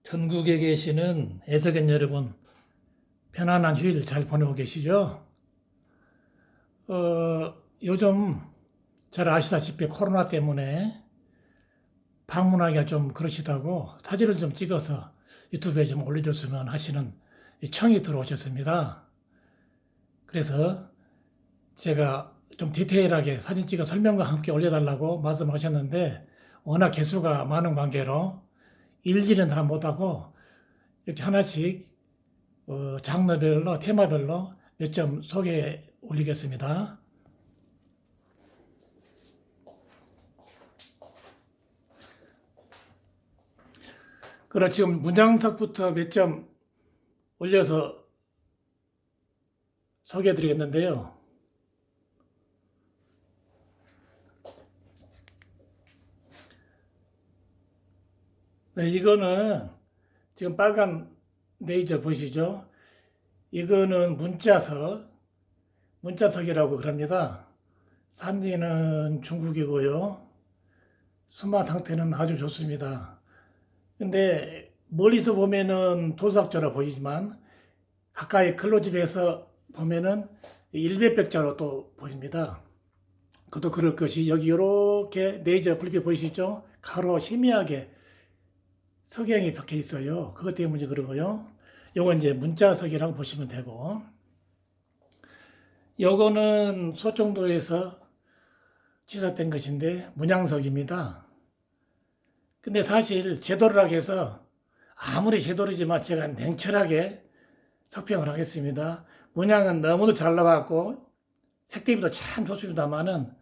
전국에 계시는 애석인 여러분, 편안한 휴일 잘 보내고 계시죠? 요즘 잘 아시다시피 코로나 때문에 방문하기가 좀 그러시다고 사진을 좀 찍어서 유튜브에 좀 올려줬으면 하시는 청이 들어오셨습니다. 그래서 제가 좀 디테일하게 사진 찍어 설명과 함께 올려달라고 말씀하셨는데 워낙 개수가 많은 관계로 일일이는 다 못하고 이렇게 하나씩 장르별로 테마별로 몇 점 소개해 올리겠습니다. 그럼 지금 문장석부터 몇 점 올려서 소개해 드리겠는데요. 네, 이거는 지금 빨간 네이저 보이시죠? 이거는 문자석이라고 그럽니다. 산지는 중국이고요. 수마 상태는 아주 좋습니다. 근데 멀리서 보면은 도석자로 보이지만 가까이 클로즈업해서 보면은 일베백자로 또 보입니다. 그것도 그럴 것이 여기 이렇게 네이저 불빛 보이시죠? 가로 희미하게 석양이 박혀 있어요. 그것 때문에 그러고요. 요건 이제 문자석이라고 보시면 되고, 요거는 소청도에서 취사된 것인데 문양석입니다. 근데 사실 제도를 해서 아무리 제도이지만 제가 냉철하게 석평을 하겠습니다. 문양은 너무도 잘 나왔고 색대비도 참 좋습니다만은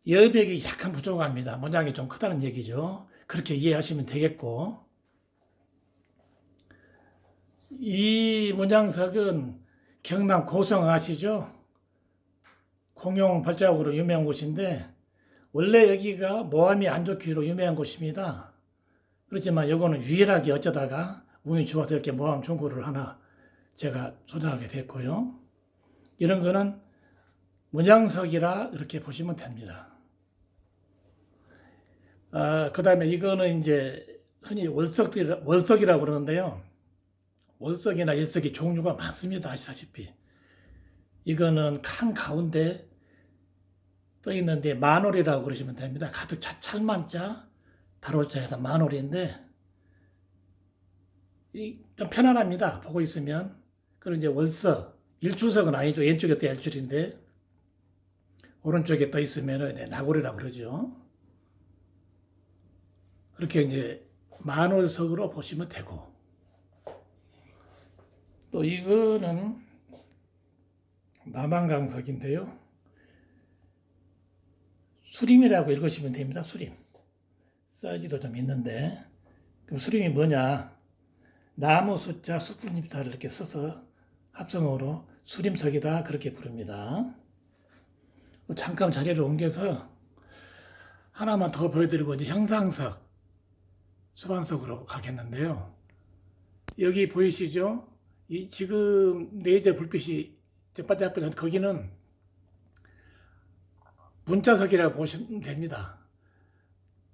여백이 약간 부족합니다. 문양이 좀 크다는 얘기죠. 그렇게 이해하시면 되겠고, 이 문양석은 경남 고성 아시죠? 공용 발자국으로 유명한 곳인데 원래 여기가 모함이 안 좋기로 유명한 곳입니다. 그렇지만 이거는 유일하게 어쩌다가 운이 좋아서 이렇게 모함 종구를 하나 제가 소장하게 됐고요. 이런 거는 문양석이라 이렇게 보시면 됩니다. 그 다음에 이거는 이제 흔히 월석이라고 그러는데요. 월석이나 일석이 종류가 많습니다. 아시다시피. 이거는 칸 가운데 떠 있는데 만월이라고 그러시면 됩니다. 가득 찰만자, 달월자에서 만월인데 좀 편안합니다. 보고 있으면. 그리고 이제 월석, 일주석은 아니죠. 왼쪽에 떠 일줄인데 오른쪽에 떠 있으면 나골이라고 그러죠. 그렇게 이제 만월석으로 보시면 되고, 또 이거는 남한강석인데요. 수림이라고 읽으시면 됩니다. 수림. 사이즈도 좀 있는데, 그럼 수림이 뭐냐? 나무 숫자 숫불잎자를 이렇게 써서 합성어로 수림석이다 그렇게 부릅니다. 잠깐 자리를 옮겨서 하나만 더 보여드리고 이제 형상석, 수반석으로 가겠는데요. 여기 보이시죠? 이 지금 네이저 불빛이 반짝반짝 거기는 문자석이라고 보시면 됩니다.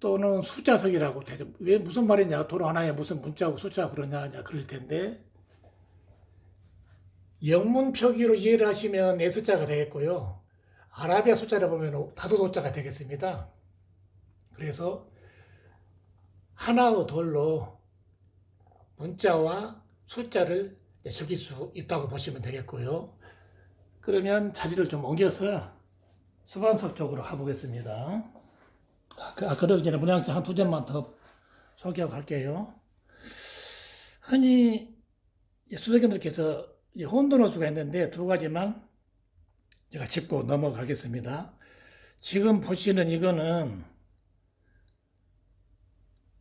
또는 숫자석이라고 되죠. 왜 무슨 말이냐? 도로 하나에 무슨 문자하고 숫자하고 그러냐 그럴 텐데 영문 표기로 이해를 하시면 S자가 되겠고요. 아라비아 숫자를 보면 5호자가 되겠습니다. 그래서 하나의 돌로 문자와 숫자를 적일 수 있다고 보시면 되겠고요. 그러면 자리를 좀 옮겨서 수반석 쪽으로 가보겠습니다. 그러기 전에 문양석 한 두 점만 더 소개하고 갈게요. 흔히 수석님들께서 혼돈호수가 있는데 두 가지만 제가 짚고 넘어가겠습니다. 지금 보시는 이거는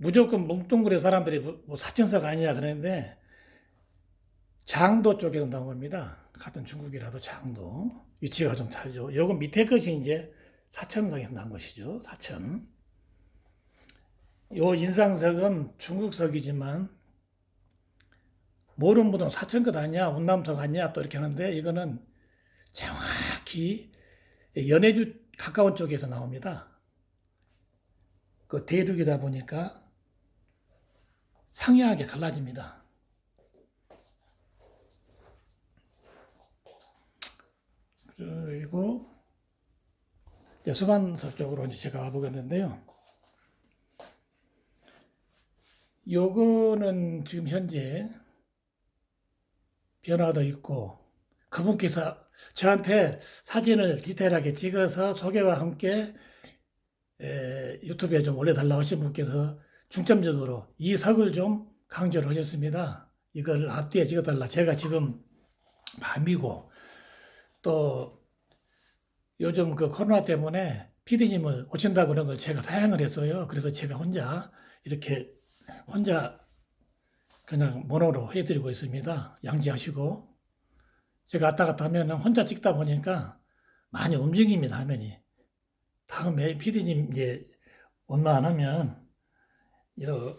무조건 뭉뚱그려 사람들이 뭐 사천석 아니냐 그러는데 장도 쪽에서 나온 겁니다. 같은 중국이라도 장도 위치가 좀 다르죠. 요거 밑에 것이 이제 사천석에서 나온 것이죠. 사천. 요 인상석은 중국석이지만 모르는 분은 사천것 아니야, 운남석 아니야 또 이렇게 하는데 이거는 정확히 연해주 가까운 쪽에서 나옵니다. 그 대륙이다 보니까 상이하게 갈라집니다. 그리고 이제 수반석 쪽으로 이제 제가 와보겠는데요. 요거는 지금 현재 변화도 있고, 그분께서 저한테 사진을 디테일하게 찍어서 소개와 함께 유튜브에 좀 올려달라고 하신 분께서 중점적으로 이 석을 좀 강조를 하셨습니다. 이걸 앞뒤에 찍어달라. 제가 지금 밤이고, 또 요즘 그 코로나 때문에 PD님을 오신다고 그런 걸 제가 사양을 했어요. 그래서 제가 혼자 그냥 모노로 해드리고 있습니다. 양지하시고. 제가 왔다 갔다 하면 혼자 찍다 보니까 많이 움직입니다, 화면이. 다음에 PD님 이제 원만하면 요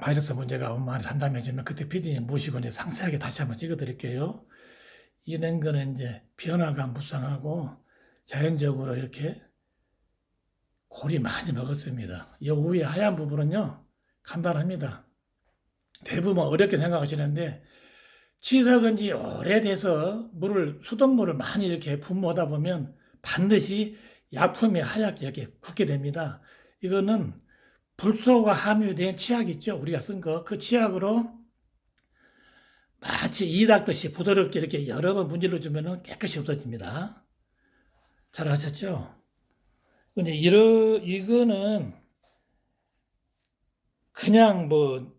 바이러스 문제가 원만히 잠잠해지면 그때 PD님 모시고 이제 상세하게 다시 한번 찍어드릴게요. 이런 거는 이제 변화가 무쌍하고 자연적으로 이렇게 골이 많이 먹었습니다. 이 위에 하얀 부분은요, 간단합니다. 대부분 어렵게 생각하시는데, 치석은 지 오래돼서 수돗물을 많이 이렇게 분무하다 보면 반드시 약품이 하얗게 이렇게 굳게 됩니다. 이거는 불소가 함유된 치약 있죠? 우리가 쓴 거. 그 치약으로 마치 이 닦듯이 부드럽게 이렇게 여러 번 문질러 주면 깨끗이 없어집니다. 잘 아셨죠? 근데 이거는 그냥 뭐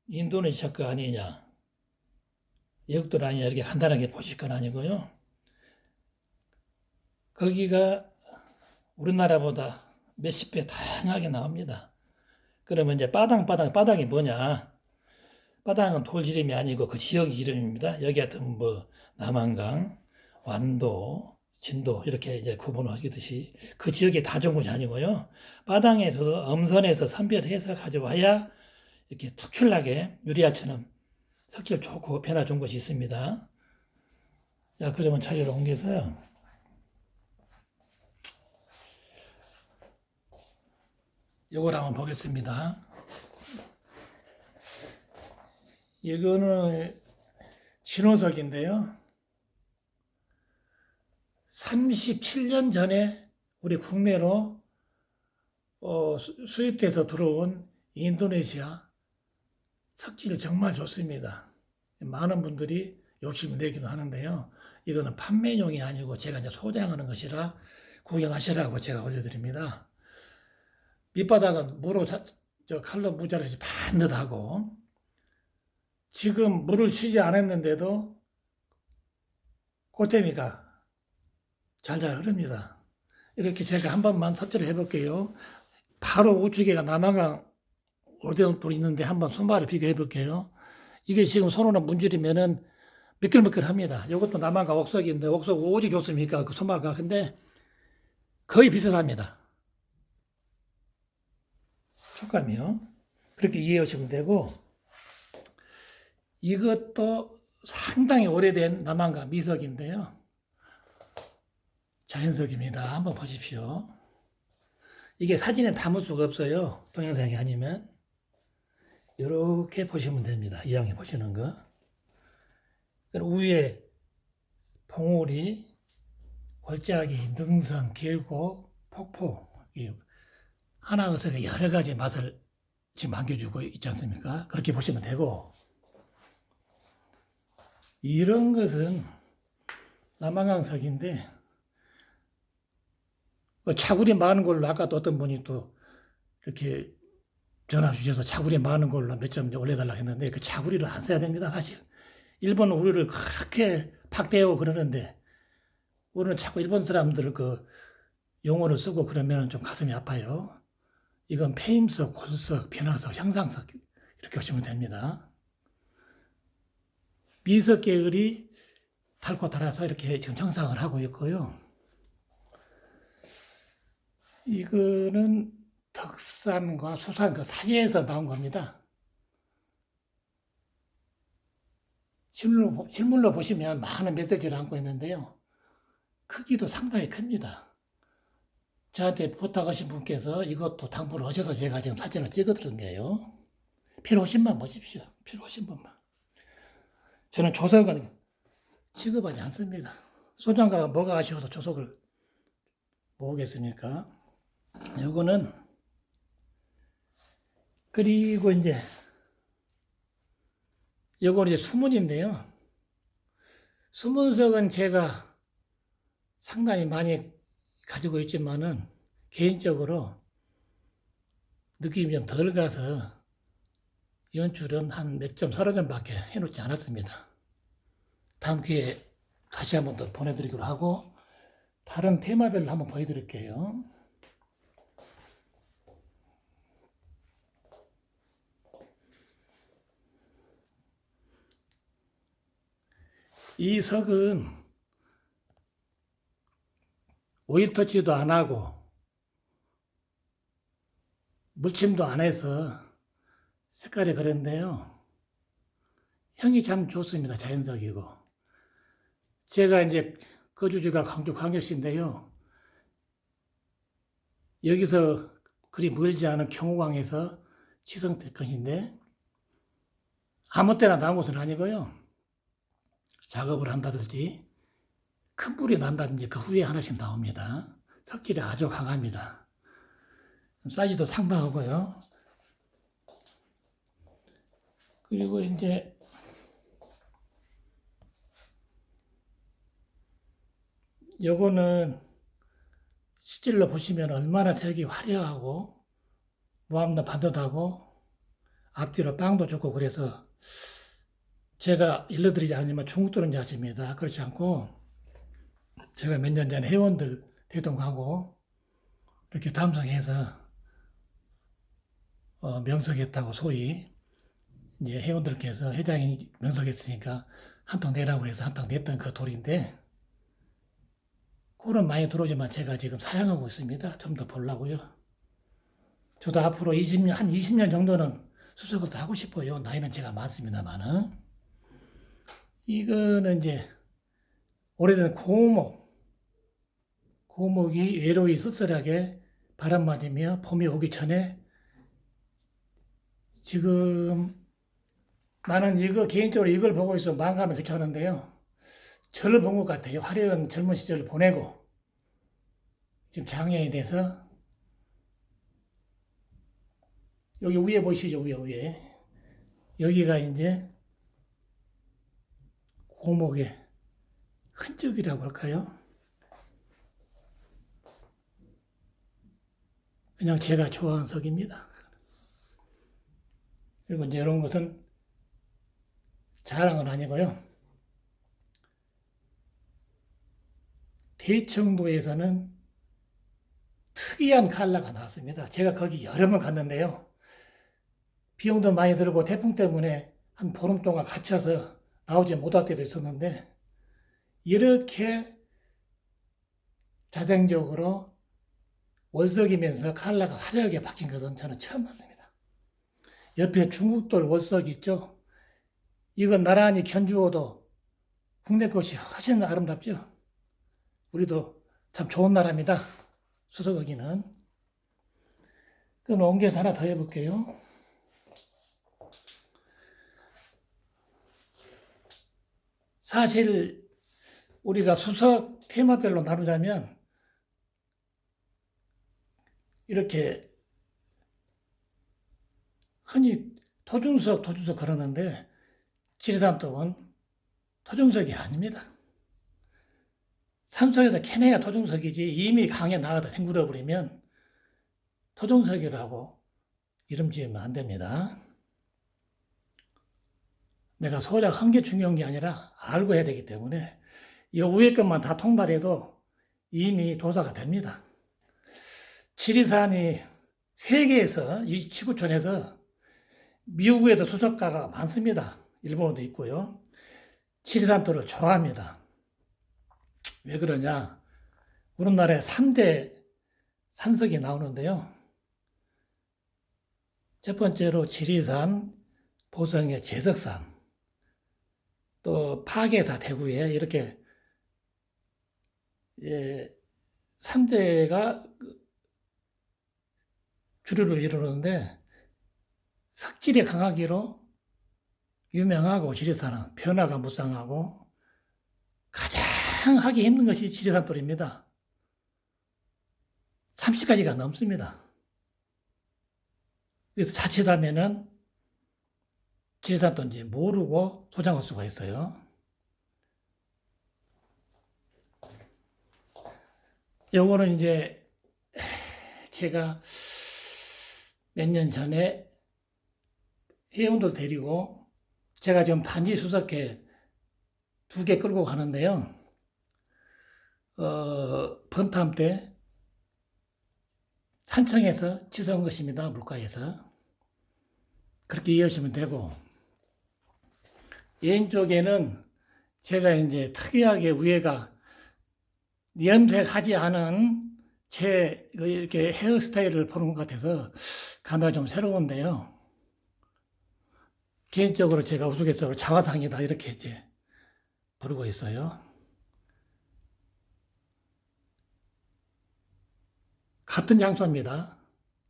인도네시아 거 아니냐, 외국도 아니냐 이렇게 간단하게 보실 건 아니고요. 거기가 우리나라보다 몇십 배 다양하게 나옵니다. 그러면 이제 바닥이 뭐냐? 바닥은 돌 이름이 아니고 그 지역 이름입니다. 여기 같은 뭐 남한강, 완도, 진도 이렇게 이제 구분하듯이 그 지역이 다 좋은 곳이 아니고요. 바닥에서도 엄선해서 선별해서 가져와야 이렇게 특출나게 유리알처럼 석질 좋고 변화 좋은 곳이 있습니다. 자, 그러면 자리를 옮겨서요. 이걸 한번 보겠습니다. 이거는 진호석인데요. 37년 전에 우리 국내로 수입돼서 들어온 인도네시아 석질 정말 좋습니다. 많은 분들이 욕심을 내기도 하는데요. 이거는 판매용이 아니고 제가 이제 소장하는 것이라 구경하시라고 제가 올려드립니다. 밑바닥은 칼로 무자르시 반듯하고, 지금 물을 치지 않았는데도 꽃대미가 잘잘 흐릅니다. 이렇게 제가 한 번만 터치를 해볼게요. 바로 우측에가 남한강 오대원돌 있는데 한번 손발을 비교해 볼게요. 이게 지금 손으로 문지르면은 미끌미끌합니다. 이것도 남한강 옥석인데, 옥석 오지 좋습니까? 그 손발가. 근데 거의 비슷합니다. 촉감이요. 그렇게 이해하시면 되고, 이것도 상당히 오래된 남한강 미석인데요. 자연석입니다. 한번 보십시오. 이게 사진에 담을 수가 없어요. 동영상이 아니면. 이렇게 보시면 됩니다. 이왕에 보시는 거. 그리고 위에 봉우리, 골짜기, 능선, 계곡, 폭포, 하나에서 여러 가지 맛을 지금 안겨주고 있지 않습니까? 그렇게 보시면 되고, 이런 것은 남한강석인데, 차구리 많은 걸로 아까도 어떤 분이 또 이렇게 전화 주셔서 차구리 많은 걸로 몇 점 올려달라고 했는데, 그 차구리를 안 써야 됩니다, 사실. 일본 우리를 그렇게 박대하고 그러는데, 우리는 자꾸 일본 사람들 그 용어를 쓰고 그러면 좀 가슴이 아파요. 이건 폐임석, 골석, 변화석, 향상석 이렇게 하시면 됩니다. 미석 계열이 닳고 닳아서 이렇게 지금 형상을 하고 있고요. 이거는 덕산과 수산 그 사이에서 나온 겁니다. 실물로 보시면 많은 멧돼지를 안고 있는데요. 크기도 상당히 큽니다. 저한테 부탁하신 분께서 이것도 당부를 하셔서 제가 지금 사진을 찍어드린 거예요. 필요하신 분 보십시오. 필요하신 분만. 저는 조석은 취급하지 않습니다. 소장가가 뭐가 아쉬워서 조석을 모으겠습니까? 요거는, 그리고 이제, 요거는 이제 수문인데요. 수문석은 제가 상당히 많이 가지고 있지만은, 개인적으로 느낌이 좀 덜 가서 연출은 한 몇 점, 서너 점밖에 해놓지 않았습니다. 다음 기회에 다시 한번 더 보내드리기로 하고, 다른 테마별로 한번 보여드릴게요. 이 석은 오일 터치도 안 하고 물침도 안 해서 색깔이 그런데요. 형이 참 좋습니다. 자연석이고. 제가 이제 거주지가 광주광역시인데요. 여기서 그리 멀지 않은 경호광에서 치성될 것인데 아무 때나 나온 것은 아니고요. 작업을 한다든지 큰 불이 난다든지 그 후에 하나씩 나옵니다. 석질이 아주 강합니다. 사이즈도 상당하고요. 그리고 이제 요거는 실질로 보시면 얼마나 색이 화려하고 모함도 반듯하고 앞뒤로 빵도 좋고 그래서 제가 일러드리지 않으면 중국 들은지 아십니다. 그렇지 않고 제가 몇 년 전에 회원들 대동하고 이렇게 담성해서 명석했다고 소위 이제 회원들께서 회장이 명석했으니까 한 통 내라고 해서 한 통 냈던 그 돌인데 꿀은 많이 들어오지만 제가 지금 사양하고 있습니다. 좀 더 보려고요. 저도 앞으로 한 20년 정도는 수석을 더 하고 싶어요. 나이는 제가 많습니다만은. 이거는 이제 오래된 고목이 외로이 쓸쓸하게 바람 맞으며 봄이 오기 전에 지금 나는 이거 개인적으로 이걸 보고 있어 만감이 교차하는데요. 저를 본 것 같아요. 화려한 젊은 시절을 보내고 지금 장애인이 돼서 여기 위에 보시죠. 위에 여기가 이제 고목의 흔적이라고 할까요? 그냥 제가 좋아하는 석입니다. 그리고 이제 이런 것은 자랑은 아니고요. 대청도에서는 특이한 컬러가 나왔습니다. 제가 거기 여러 번 갔는데요. 비용도 많이 들고 태풍 때문에 한 보름 동안 갇혀서 나오지 못할 때도 있었는데 이렇게 자생적으로 월석이면서 컬러가 화려하게 바뀐 것은 저는 처음 봤습니다. 옆에 중국돌 월석 있죠? 이건 나란히 견주어도 국내 것이 훨씬 아름답죠? 우리도 참 좋은 나라입니다. 수석어기는. 그럼 옮겨서 하나 더 해볼게요. 사실 우리가 수석 테마별로 나누자면 이렇게 흔히 토중석 그러는데 지리산독은 토중석이 아닙니다. 산속에서 캐내야 토중석이지 이미 강에 나가다 뒹굴어 버리면 토중석이라고 이름 지으면 안 됩니다. 내가 소작 한 게 중요한 게 아니라 알고 해야 되기 때문에 이 위에 것만 다 통달해도 이미 도사가 됩니다. 지리산이 세계에서 이 지구촌에서 미국에도 수석가가 많습니다. 일본어도 있고요. 지리산도를 좋아합니다. 왜 그러냐? 우리나라에 3대 산석이 나오는데요. 첫 번째로 지리산, 보성의 제석산, 또 파계사 대구에 이렇게 3대가 주류를 이루는데 석질이 강하기로 유명하고 지리산은 변화가 무쌍하고 가장 하기 힘든 것이 지리산 돌입니다. 30가지가 넘습니다. 그래서 자칫하면은 지리산 돌인지 모르고 소장할 수가 있어요. 요거는 이제 제가 몇 년 전에 회원들 데리고 제가 지금 단지 수석회 2개 끌고 가는데요. 번탐 때 산청에서 취소한 것입니다. 물가에서. 그렇게 이해하시면 되고, 왼쪽에는 제가 이제 특이하게 위에가 염색하지 않은 제 이렇게 헤어스타일을 보는 것 같아서 감회가 좀 새로운데요. 개인적으로 제가 우스갯소리로 자화상이다 이렇게 이제 부르고 있어요. 같은 장소입니다.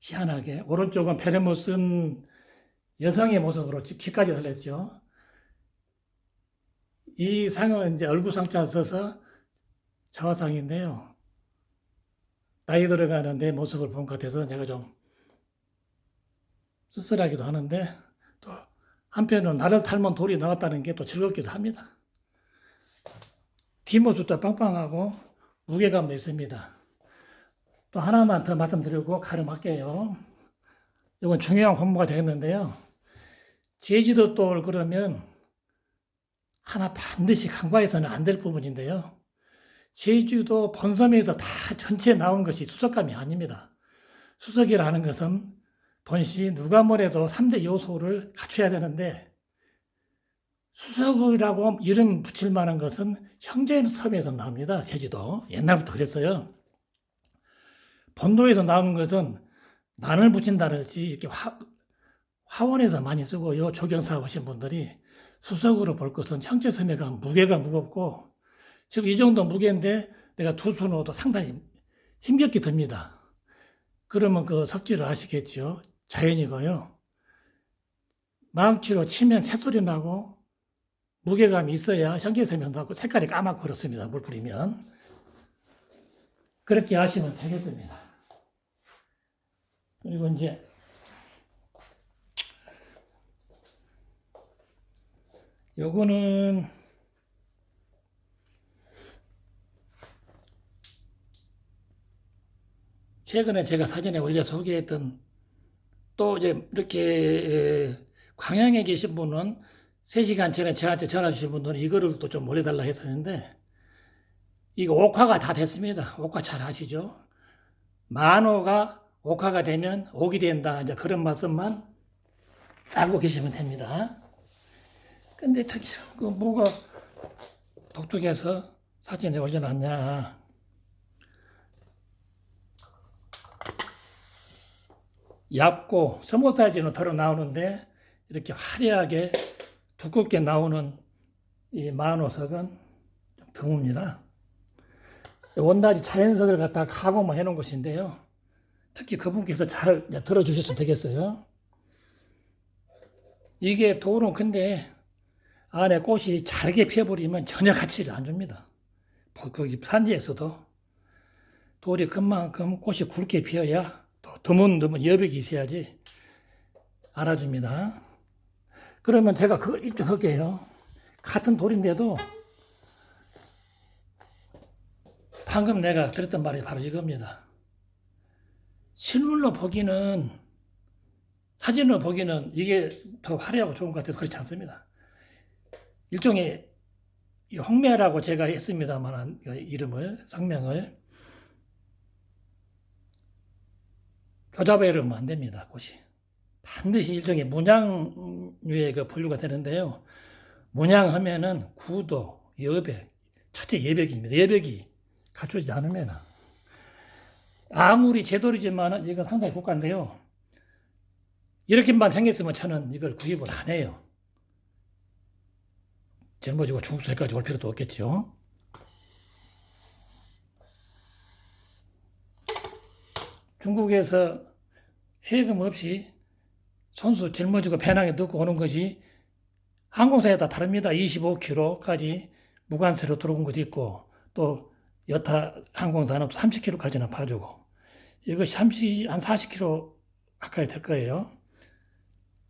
희한하게 오른쪽은 베레모 쓴 여성의 모습으로 귀까지 달렸죠. 이 상은 이제 얼굴상자 써서 자화상인데요. 나이 들어가는 내 모습을 본 것 같아서 내가 좀 씁쓸하기도 하는데 또 한편으로는 나를 닮은 돌이 나왔다는 게 또 즐겁기도 합니다. 뒷모습도 빵빵하고 무게감도 있습니다. 또 하나만 더 말씀드리고 가름할게요. 이건 중요한 공부가 되겠는데요. 제주도 돌 그러면 하나 반드시 간과해서는 안 될 부분인데요. 제주도 본섬에서 다 전체 나온 것이 수석감이 아닙니다. 수석이라는 것은 본시 누가 뭐래도 3대 요소를 갖춰야 되는데 수석이라고 이름 붙일 만한 것은 형제섬에서 나옵니다. 제주도. 옛날부터 그랬어요. 본도에서 나오는 것은 난을 붙인다든지 이렇게 화원에서 많이 쓰고 요 조경사 오신 분들이 수석으로 볼 것은 형제섬에가 무게가 무겁고 지금 이 정도 무게인데 내가 두 손으로도 상당히 힘겹게 듭니다. 그러면 그 석질을 아시겠죠? 자연이고요. 망치로 치면 새소리 나고 무게감이 있어야 형제섬이 나고 색깔이 까맣고 그렇습니다. 물 뿌리면. 그렇게 하시면 되겠습니다. 그리고 이제 요거는 최근에 제가 사진에 올려 소개했던 또 이제 이렇게 광양에 계신 분은 3시간 전에 저한테 전화 주신 분들은 이거를 또 좀 올려달라 했었는데 이거 옥화가 다 됐습니다. 옥화 잘 아시죠? 만호가 옥화가 되면 옥이 된다. 이제 그런 말씀만 알고 계시면 됩니다. 근데 특히 그 뭐가 독특해서 사진에 올려놨냐. 얇고 스몰 사이즈는 덜어 나오는데 이렇게 화려하게 두껍게 나오는 이 만호석은 좀 드뭅니다. 원다지 자연석을 갖다가 가공만 해놓은 것인데요. 특히 그분께서 잘 들어주셨으면 되겠어요. 이게 돌은 근데 안에 꽃이 잘게 피어버리면 전혀 가치를 안 줍니다. 거기 산지에서도 돌이 그만큼 꽃이 굵게 피어야 또 드문드문 여백이 있어야지 알아줍니다. 그러면 제가 그걸 입증할게요. 같은 돌인데도 방금 내가 들었던 말이 바로 이겁니다. 실물로 보기는, 사진으로 보기는 이게 더 화려하고 좋은 것 같아서 그렇지 않습니다. 일종의 홍매라고 제가 했습니다만 이름을, 성명을 조잡아이러면 안 됩니다. 꽃이 반드시 일종의 문양류의 그 분류가 되는데요. 문양하면은 구도, 여백, 첫째 여백입니다. 여백이 갖추지 않으면 아무리 제돌이지만은 이건 상당히 고가인데요. 이렇게만 생겼으면 저는 이걸 구입을 안 해요. 젊어지고 중국에까지 올 필요도 없겠죠. 중국에서 세금 없이 손수 짊어지고 배낭에 넣고 오는 것이 항공사에 따라 다릅니다. 25kg까지 무관세로 들어온 것도 있고 또 여타 항공사는 30kg까지는 봐주고 이것이 30, 한 40kg 가까이 될 거예요.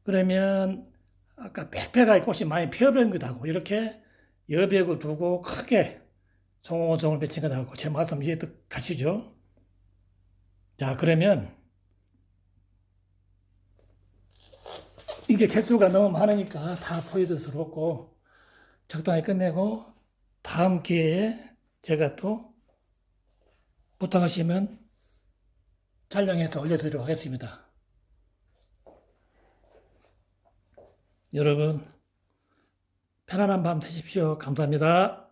그러면 아까 백배가의 꽃이 많이 피어버린 것하고 이렇게 여백을 두고 크게 송원송을 맺힌 것하고 제 말씀 이해도 가시죠? 자, 그러면 이게 개수가 너무 많으니까 다 보여줄 수 없고 적당히 끝내고 다음 기회에 제가 또 부탁하시면 촬영해서 올려드리도록 하겠습니다. 여러분 편안한 밤 되십시오. 감사합니다.